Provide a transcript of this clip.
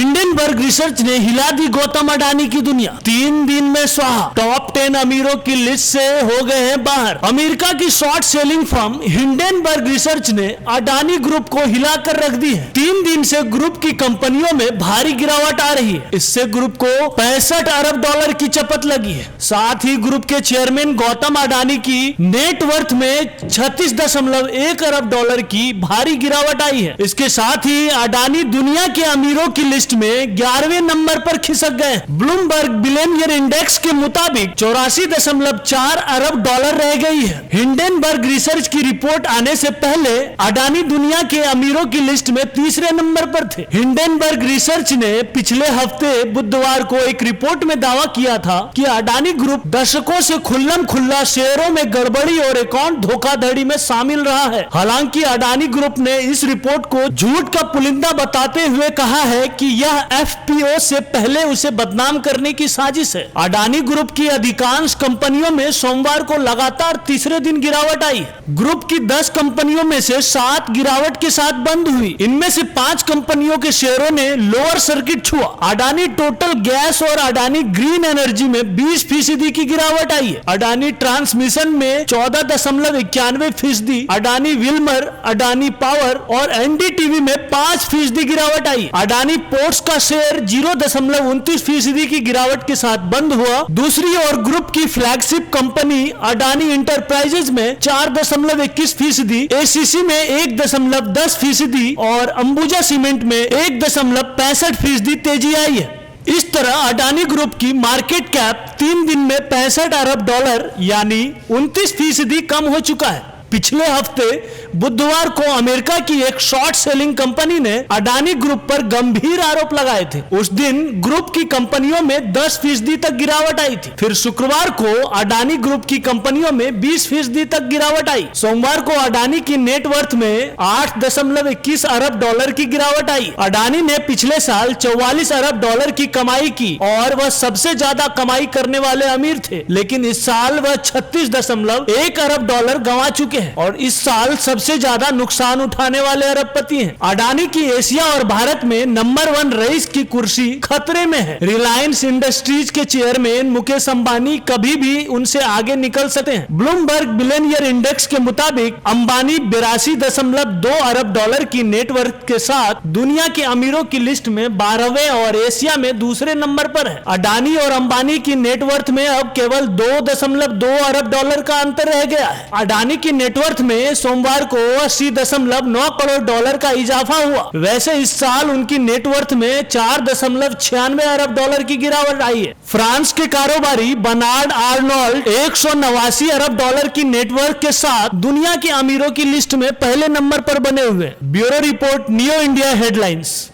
Hindenburg research ने हिला दी गौतम अडानी की दुनिया। 3 दिन में स्वाहा, टॉप 10 अमीरों की लिस्ट से हो गए हैं बाहर। अमेरिका की short selling firm Hindenburg research ने अडानी ग्रुप को हिलाकर रख दी है। 3 दिन से ग्रुप की कंपनियों में भारी गिरावट आ रही है। इससे ग्रुप को 65 अरब डॉलर की चपत लगी है। साथ ही ग्रुप के चेयरमैन गौतम अडानी की नेटवर्थ में 36.1 अरब डॉलर की भारी गिरावट आई है। इसके साथ ही अडानी दुनिया के अमीरों की लिस्ट में 11वें नंबर पर खिसक गए। ब्लूमबर्ग बिलियनियर इंडेक्स के मुताबिक 84.4 अरब डॉलर रह गई है। हिंडनबर्ग रिसर्च की रिपोर्ट आने से पहले अडानी दुनिया के अमीरों की लिस्ट में तीसरे नंबर पर थे। हिंडनबर्ग रिसर्च ने पिछले हफ्ते बुधवार को एक रिपोर्ट में दावा किया था कि अडानी ग्रुप दशकों से खुल्लम खुल्ला शेयरों में गड़बड़ी और अकाउंट धोखाधड़ी में शामिल रहा है। हालांकि अडानी ग्रुप ने इस रिपोर्ट को झूठ का पुलिंदा बताते हुए कहा है कि यह एफपीओ से पहले उसे बदनाम करने की साजिश है। अडानी ग्रुप की अधिकांश कंपनियों में सोमवार को लगातार तीसरे दिन गिरावट आई। ग्रुप की 10 कंपनियों में से 7 गिरावट के साथ बंद हुई। इनमें से 5 कंपनियों के शेयरों ने लोअर सर्किट छुआ। अडानी टोटल गैस और अडानी ग्रीन एनर्जी में 20% की गिरावट आई है। अडानी ट्रांसमिशन में 14.91%, अडानी विल्मर, अडानी पावर और एनडीटीवी में 5% गिरावट आई। अडानी पोर्ट्स का शेयर 0.29% की गिरावट के साथ बंद हुआ। दूसरी ओर ग्रुप की फ्लैगशिप कंपनी अडानी इंटरप्राइजेज में 4.21%, एसीसी में 1.10% और अंबुजा सीमेंट में 1.65% तेजी आई है। इस तरह अडानी ग्रुप की मार्केट कैप 3 दिन में 65 अरब डॉलर यानी 29% कम हो चुका है। पिछले हफ्ते बुधवार को अमेरिका की एक शॉर्ट सेलिंग कंपनी ने अडानी ग्रुप पर गंभीर आरोप लगाए थे। उस दिन ग्रुप की कंपनियों में 10% तक गिरावट आई थी। फिर शुक्रवार को अडानी ग्रुप की कंपनियों में 20% तक गिरावट आई। सोमवार को अडानी की नेटवर्थ में 8.21 अरब डॉलर की गिरावट आई। अडानी ने पिछले साल 44 अरब डॉलर की कमाई की और वह सबसे ज्यादा कमाई करने वाले अमीर थे, लेकिन इस साल वह 36.1 अरब डॉलर गंवा चुके हैं और इस साल सबसे ज्यादा नुकसान उठाने वाले अरबपति हैं। अडानी की एशिया और भारत में नंबर 1 रईस की कुर्सी खतरे में है। रिलायंस इंडस्ट्रीज के चेयरमैन मुकेश अंबानी कभी भी उनसे आगे निकल सकते हैं। ब्लूमबर्ग बिलियनियर इंडेक्स के मुताबिक अंबानी 82.2 अरब डॉलर की नेटवर्थ के साथ दुनिया के अमीरों की लिस्ट में 12वें और एशिया में दूसरे नंबर पर है। अडानी और अंबानी की नेटवर्थ में अब केवल 2.2 अरब डॉलर का अंतर रह गया है। अडानी की नेटवर्थ में सोमवार को 80.9 करोड़ डॉलर का इजाफा हुआ। वैसे इस साल उनकी नेटवर्थ में 4.96 अरब डॉलर की गिरावट आई है। फ्रांस के कारोबारी बर्नार्ड आर्नोल्ड 189 अरब डॉलर की नेटवर्थ के साथ दुनिया के अमीरों की लिस्ट में पहले नंबर पर बने हुए। Bureau report, neo India headlines.